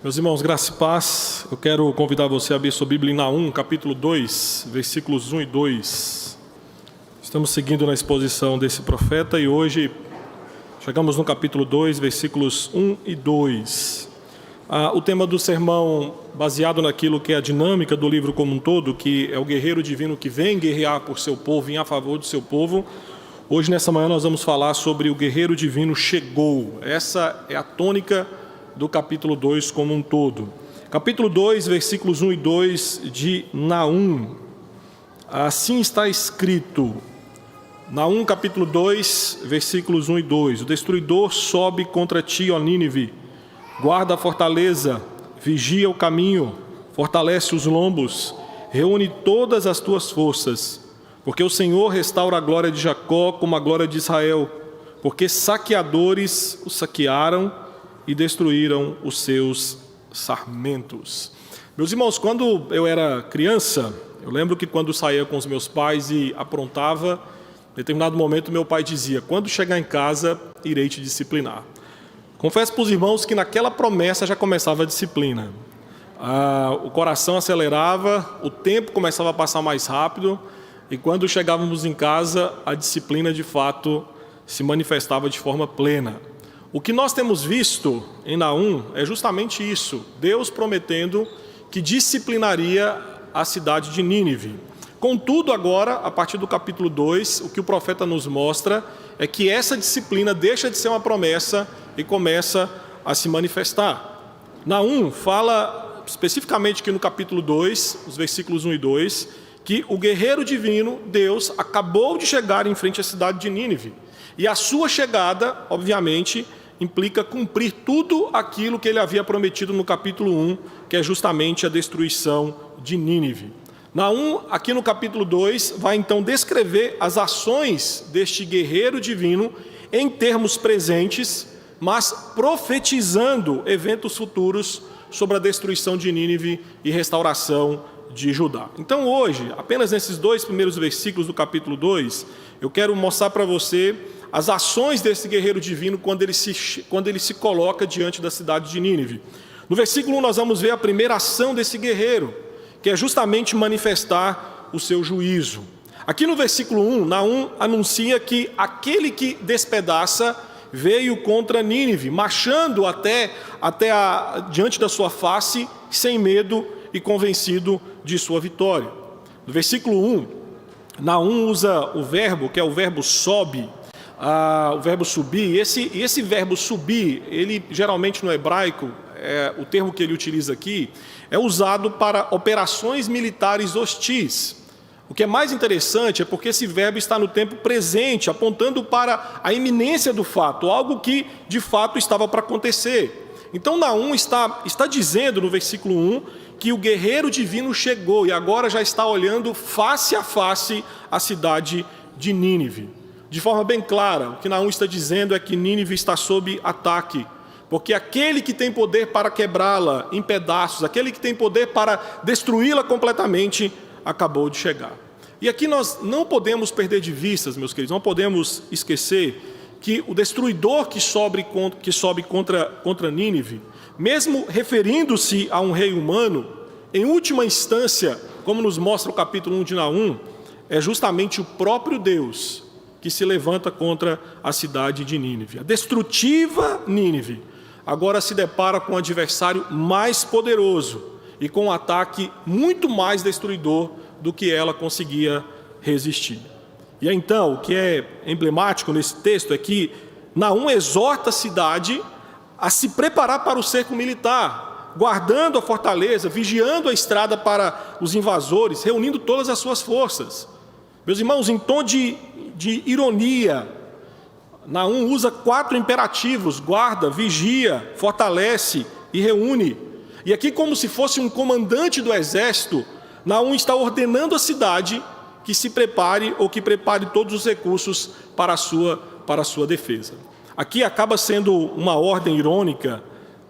Meus irmãos, graça e paz, eu quero convidar você a abrir sua Bíblia em Naum, capítulo 2, versículos 1 e 2. Estamos seguindo na exposição desse profeta e hoje chegamos no capítulo 2, versículos 1 e 2. O tema do sermão, baseado naquilo que é a dinâmica do livro como um todo, que é o guerreiro divino que vem guerrear por seu povo e a favor do seu povo. Hoje, nessa manhã, nós vamos falar sobre o guerreiro divino chegou. Essa é a tônica do capítulo 2 como um todo. Capítulo 2, versículos 1 e 2 de Naum. Assim está escrito. Naum, capítulo 2, versículos 1 e 2. O destruidor sobe contra ti, ó Nínive. Guarda a fortaleza, vigia o caminho, fortalece os lombos, reúne todas as tuas forças. Porque o Senhor restaura a glória de Jacó como a glória de Israel. Porque saqueadores o saquearam e destruíram os seus sarmentos. Meus irmãos, quando eu era criança, eu lembro que quando saía com os meus pais e aprontava, em determinado momento meu pai dizia: quando chegar em casa, irei te disciplinar. Confesso para os irmãos que naquela promessa já começava a disciplina. O coração acelerava, o tempo começava a passar mais rápido, e quando chegávamos em casa, a disciplina de fato se manifestava de forma plena. O que nós temos visto em Naum é justamente isso, Deus prometendo que disciplinaria a cidade de Nínive. Contudo, agora, a partir do capítulo 2, o que o profeta nos mostra é que essa disciplina deixa de ser uma promessa e começa a se manifestar. Naum fala especificamente aqui no capítulo 2, os versículos 1 e 2, que o guerreiro divino, Deus, acabou de chegar em frente à cidade de Nínive. E a sua chegada, obviamente, implica cumprir tudo aquilo que ele havia prometido no capítulo 1, que é justamente a destruição de Nínive. Naum, aqui no capítulo 2, vai então descrever as ações deste guerreiro divino em termos presentes, mas profetizando eventos futuros sobre a destruição de Nínive e restauração de Judá. Então hoje, apenas nesses dois primeiros versículos do capítulo 2, eu quero mostrar para você as ações desse guerreiro divino quando ele se coloca diante da cidade de Nínive. No versículo 1 nós vamos ver a primeira ação desse guerreiro, que é justamente manifestar o seu juízo. Aqui no versículo 1, Naum anuncia que aquele que despedaça veio contra Nínive, marchando diante da sua face, sem medo e convencido de sua vitória. No versículo 1, Naum usa o verbo, que é o verbo sobe, o verbo subir. E esse verbo subir, ele geralmente no hebraico, o termo que ele utiliza aqui, é usado para operações militares hostis. O que é mais interessante é porque esse verbo está no tempo presente, apontando para a iminência do fato, algo que de fato estava para acontecer. Então Naum está dizendo no versículo 1 que o guerreiro divino chegou e agora já está olhando face a face a cidade de Nínive. De forma bem clara, o que Naum está dizendo é que Nínive está sob ataque, porque aquele que tem poder para quebrá-la em pedaços, aquele que tem poder para destruí-la completamente, acabou de chegar. E aqui nós não podemos perder de vista, meus queridos, não podemos esquecer que o destruidor que sobe contra Nínive, mesmo referindo-se a um rei humano, em última instância, como nos mostra o capítulo 1 de Naum, é justamente o próprio Deus que se levanta contra a cidade de Nínive. A destrutiva Nínive agora se depara com um adversário mais poderoso e com um ataque muito mais destruidor do que ela conseguia resistir. E então, o que é emblemático nesse texto é que Naum exorta a cidade a se preparar para o cerco militar, guardando a fortaleza, vigiando a estrada para os invasores, reunindo todas as suas forças. Meus irmãos, em tom de ironia, Naum usa 4 imperativos: guarda, vigia, fortalece e reúne. E aqui, como se fosse um comandante do exército, Naum está ordenando a cidade que se prepare ou que prepare todos os recursos para a sua defesa. Aqui acaba sendo uma ordem irônica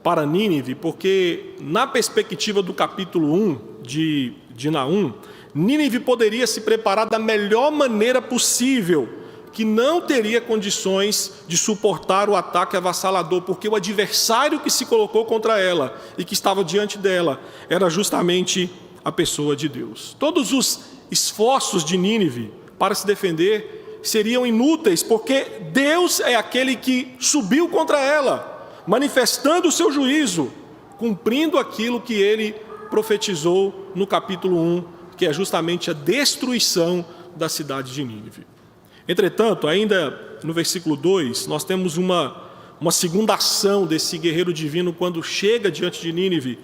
para Nínive, porque na perspectiva do capítulo 1 de Naum, Nínive poderia se preparar da melhor maneira possível que não teria condições de suportar o ataque avassalador, porque o adversário que se colocou contra ela e que estava diante dela era justamente a pessoa de Deus. Todos os esforços de Nínive para se defender seriam inúteis, porque Deus é aquele que subiu contra ela, manifestando o seu juízo, cumprindo aquilo que ele profetizou no capítulo 1, que é justamente a destruição da cidade de Nínive. Entretanto, ainda no versículo 2, nós temos uma segunda ação desse guerreiro divino quando chega diante de Nínive,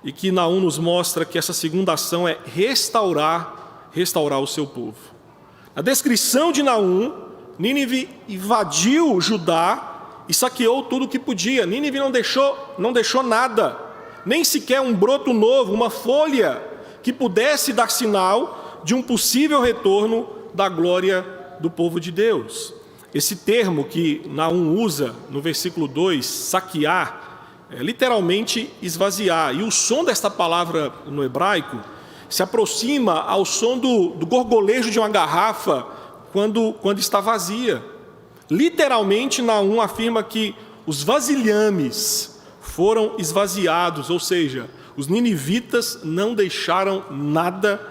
e que Naum nos mostra que essa segunda ação é restaurar o seu povo. Na descrição de Naum, Nínive invadiu Judá e saqueou tudo o que podia. Nínive não deixou nada, nem sequer um broto novo, uma folha que pudesse dar sinal de um possível retorno da glória do povo de Deus. Esse termo que Naum usa no versículo 2, saquear, é literalmente esvaziar. E o som desta palavra no hebraico se aproxima ao som do gorgolejo de uma garrafa quando está vazia. Literalmente, Naum afirma que os vasilhames foram esvaziados, ou seja, os ninivitas não deixaram nada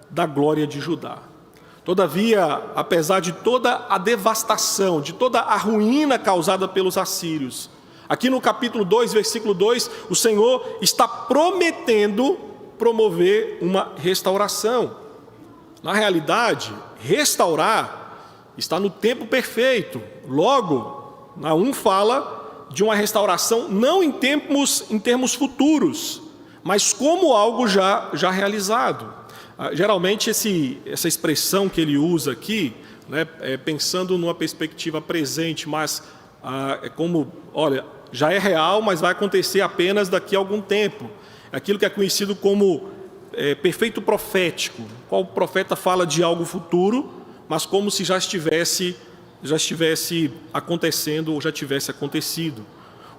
da glória de Judá. Todavia, apesar de toda a devastação, de toda a ruína causada pelos assírios, aqui no capítulo 2, versículo 2, o Senhor está prometendo promover uma restauração. Na realidade, restaurar está no tempo perfeito. Logo, Naum fala de uma restauração não em termos futuros, mas como algo já realizado. Geralmente essa expressão que ele usa aqui, né, pensando numa perspectiva presente, mas é como, olha, já é real, mas vai acontecer apenas daqui a algum tempo. Aquilo que é conhecido como perfeito profético, qual o profeta fala de algo futuro, mas como se já estivesse acontecendo ou já tivesse acontecido.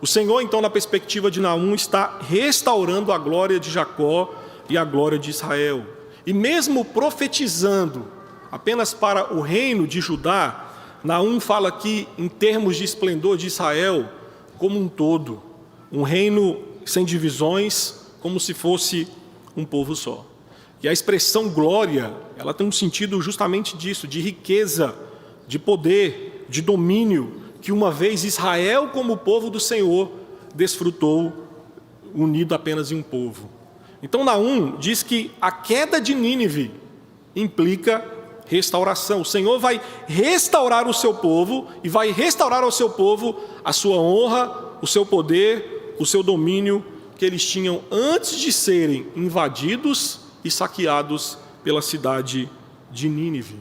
O Senhor, então, na perspectiva de Naum, está restaurando a glória de Jacó e a glória de Israel. E mesmo profetizando apenas para o reino de Judá, Naum fala aqui em termos de esplendor de Israel como um todo, um reino sem divisões, como se fosse um povo só. E a expressão glória, ela tem um sentido justamente disso, de riqueza, de poder, de domínio, que uma vez Israel, como povo do Senhor, desfrutou, unido apenas em um povo. Então Naum diz que a queda de Nínive implica restauração. O Senhor vai restaurar o seu povo e vai restaurar ao seu povo a sua honra, o seu poder, o seu domínio que eles tinham antes de serem invadidos e saqueados pela cidade de Nínive.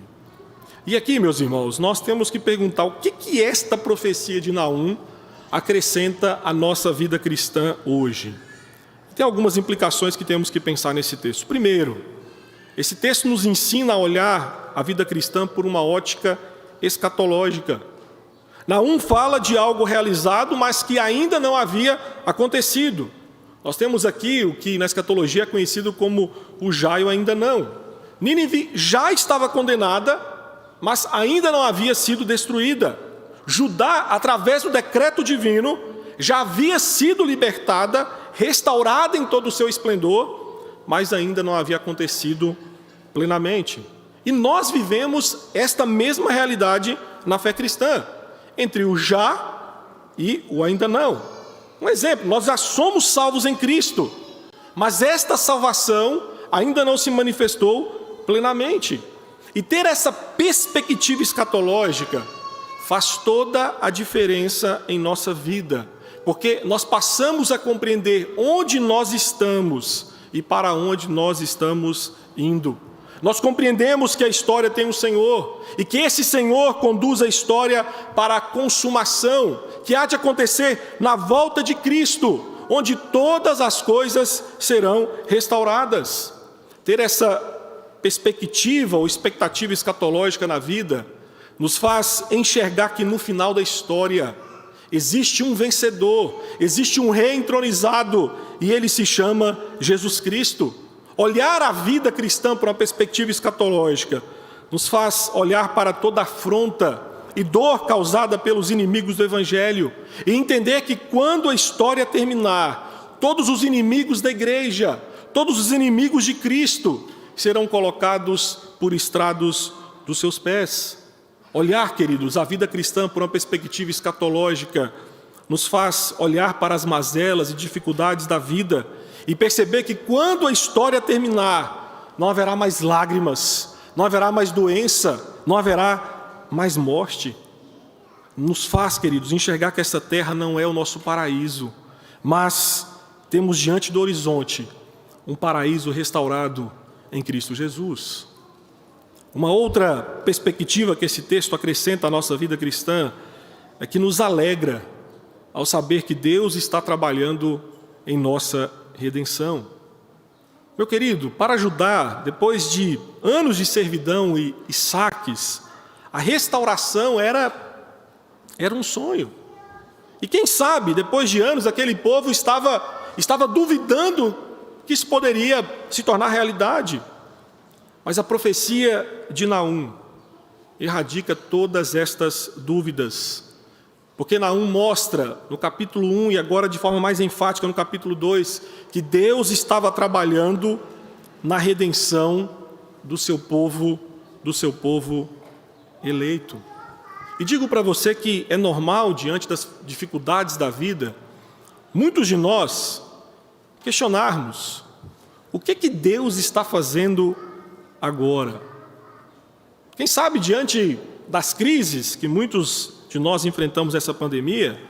E aqui, meus irmãos, nós temos que perguntar o que esta profecia de Naum acrescenta à nossa vida cristã hoje. Tem algumas implicações que temos que pensar nesse texto. Primeiro, esse texto nos ensina a olhar a vida cristã por uma ótica escatológica. Naum fala de algo realizado, mas que ainda não havia acontecido. Nós temos aqui o que na escatologia é conhecido como o já e o ainda não. Nínive já estava condenada, mas ainda não havia sido destruída. Judá, através do decreto divino, já havia sido libertada, restaurada em todo o seu esplendor, mas ainda não havia acontecido plenamente. E nós vivemos esta mesma realidade na fé cristã, entre o já e o ainda não. Um exemplo, nós já somos salvos em Cristo, mas esta salvação ainda não se manifestou plenamente. E ter essa perspectiva escatológica faz toda a diferença em nossa vida, porque nós passamos a compreender onde nós estamos e para onde nós estamos indo. Nós compreendemos que a história tem um Senhor e que esse Senhor conduz a história para a consumação, que há de acontecer na volta de Cristo, onde todas as coisas serão restauradas. Ter essa perspectiva ou expectativa escatológica na vida nos faz enxergar que no final da história existe um vencedor, existe um rei entronizado e ele se chama Jesus Cristo. Olhar a vida cristã por uma perspectiva escatológica nos faz olhar para toda afronta e dor causada pelos inimigos do Evangelho e entender que quando a história terminar, todos os inimigos da igreja, todos os inimigos de Cristo serão colocados por estrados dos seus pés. Olhar, queridos, a vida cristã por uma perspectiva escatológica nos faz olhar para as mazelas e dificuldades da vida e perceber que quando a história terminar, não haverá mais lágrimas, não haverá mais doença, não haverá mais morte. Nos faz, queridos, enxergar que essa terra não é o nosso paraíso, mas temos diante do horizonte um paraíso restaurado em Cristo Jesus. Uma outra perspectiva que esse texto acrescenta à nossa vida cristã é que nos alegra ao saber que Deus está trabalhando em nossa redenção. Meu querido, para ajudar, depois de anos de servidão e saques, a restauração era um sonho. E quem sabe, depois de anos, aquele povo estava duvidando que isso poderia se tornar realidade. Mas a profecia de Naum erradica todas estas dúvidas. Porque Naum mostra, no capítulo 1 e agora de forma mais enfática no capítulo 2, que Deus estava trabalhando na redenção do seu povo eleito. E digo para você que é normal, diante das dificuldades da vida, muitos de nós questionarmos o que Deus está fazendo agora. Quem sabe, diante das crises que muitos de nós enfrentamos essa pandemia,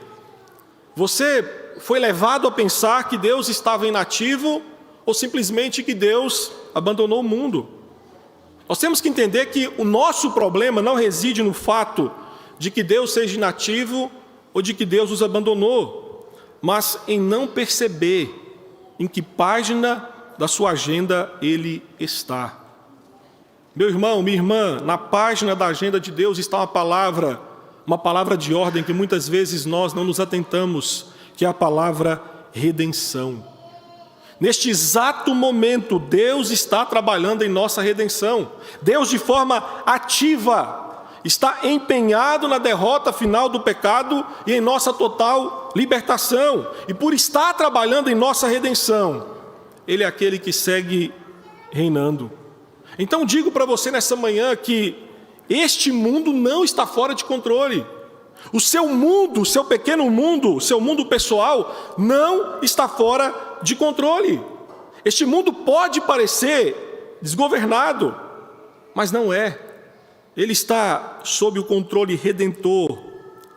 você foi levado a pensar que Deus estava inativo ou simplesmente que Deus abandonou o mundo. Nós temos que entender que o nosso problema não reside no fato de que Deus seja inativo ou de que Deus nos abandonou, mas em não perceber em que página da sua agenda Ele está. Meu irmão, minha irmã, na página da agenda de Deus está uma palavra de ordem que muitas vezes nós não nos atentamos, que é a palavra redenção. Neste exato momento, Deus está trabalhando em nossa redenção. Deus, de forma ativa, está empenhado na derrota final do pecado e em nossa total libertação. E por estar trabalhando em nossa redenção, Ele é aquele que segue reinando. Então digo para você nessa manhã que este mundo não está fora de controle. O seu mundo, o seu pequeno mundo, o seu mundo pessoal não está fora de controle. Este mundo pode parecer desgovernado, mas não é. Ele está sob o controle redentor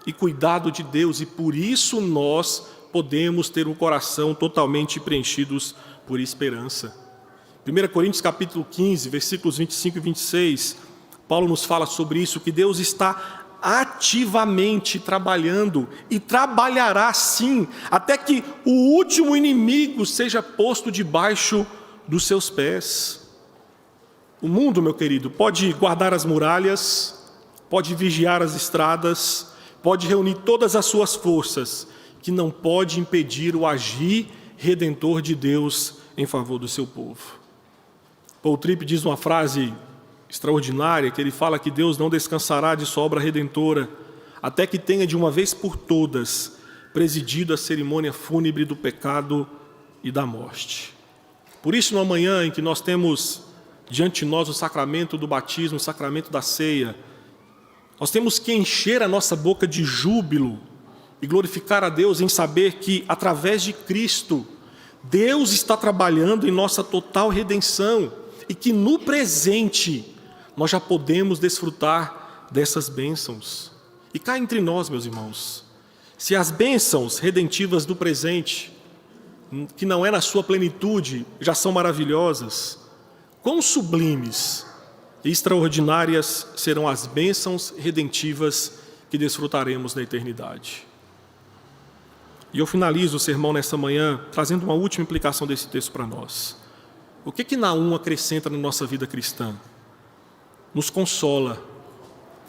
e cuidado de Deus, e por isso nós podemos ter um coração totalmente preenchidos por esperança. 1 Coríntios capítulo 15, versículos 25 e 26, Paulo nos fala sobre isso, que Deus está ativamente trabalhando e trabalhará sim, até que o último inimigo seja posto debaixo dos seus pés. O mundo, meu querido, pode guardar as muralhas, pode vigiar as estradas, pode reunir todas as suas forças, que não pode impedir o agir redentor de Deus em favor do seu povo. Paul Tripp diz uma frase extraordinária, que ele fala que Deus não descansará de sua obra redentora, até que tenha de uma vez por todas presidido a cerimônia fúnebre do pecado e da morte. Por isso, no manhã em que nós temos diante de nós o sacramento do batismo, o sacramento da ceia, nós temos que encher a nossa boca de júbilo e glorificar a Deus em saber que, através de Cristo, Deus está trabalhando em nossa total redenção e que no presente nós já podemos desfrutar dessas bênçãos. E cá entre nós, meus irmãos, se as bênçãos redentivas do presente, que não é na sua plenitude, já são maravilhosas, quão sublimes e extraordinárias serão as bênçãos redentivas que desfrutaremos na eternidade. E eu finalizo o sermão nesta manhã trazendo uma última implicação desse texto para nós. O que Naum acrescenta na nossa vida cristã? Nos consola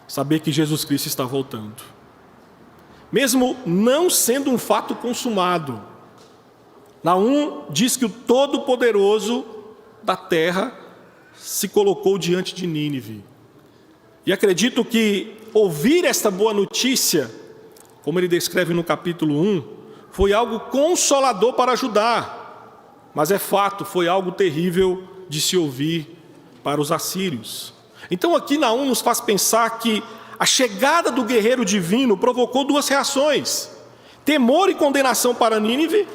saber que Jesus Cristo está voltando. Mesmo não sendo um fato consumado, Naum diz que o Todo-Poderoso da terra se colocou diante de Nínive. E acredito que ouvir esta boa notícia, como ele descreve no capítulo 1, foi algo consolador para ajudar, mas é fato, foi algo terrível de se ouvir para os assírios. Então aqui Naum nos faz pensar que a chegada do guerreiro divino provocou duas reações: temor e condenação para Nínive,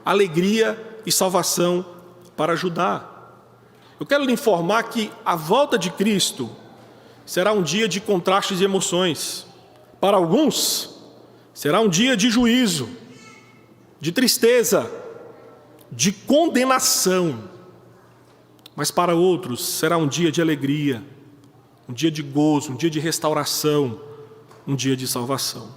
alegria e salvação para Judá. Eu quero lhe informar que a volta de Cristo será um dia de contrastes de emoções. Para alguns, será um dia de juízo, de tristeza, de condenação. Mas para outros, será um dia de alegria, um dia de gozo, um dia de restauração, um dia de salvação.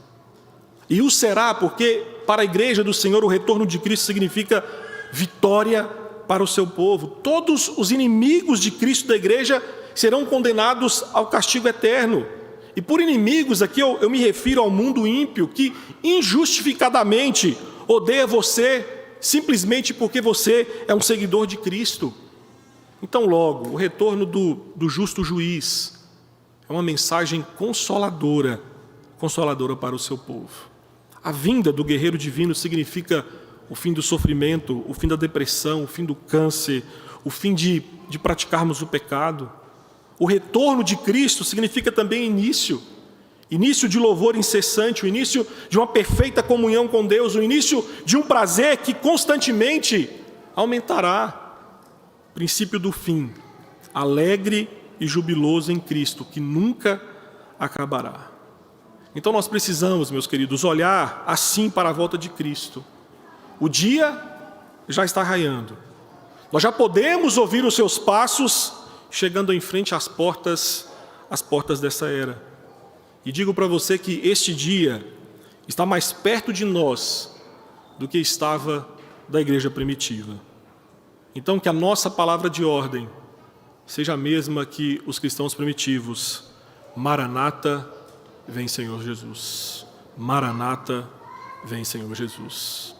E o será porque, para a igreja do Senhor, o retorno de Cristo significa vitória para o seu povo. Todos os inimigos de Cristo da igreja serão condenados ao castigo eterno. E por inimigos aqui eu me refiro ao mundo ímpio, que injustificadamente odeia você simplesmente porque você é um seguidor de Cristo. Então logo, o retorno do justo juiz é uma mensagem consoladora para o seu povo. A vinda do guerreiro divino significa o fim do sofrimento, o fim da depressão, o fim do câncer, o fim de praticarmos o pecado. O retorno de Cristo significa também início de louvor incessante, o início de uma perfeita comunhão com Deus, o início de um prazer que constantemente aumentará. Princípio do fim, alegre e jubiloso em Cristo, que nunca acabará. Então nós precisamos, meus queridos, olhar assim para a volta de Cristo. O dia já está raiando. Nós já podemos ouvir os seus passos chegando em frente às portas dessa era. E digo para você que este dia está mais perto de nós do que estava da igreja primitiva. Então que a nossa palavra de ordem seja a mesma que os cristãos primitivos: Maranata, vem Senhor Jesus. Maranata, vem Senhor Jesus.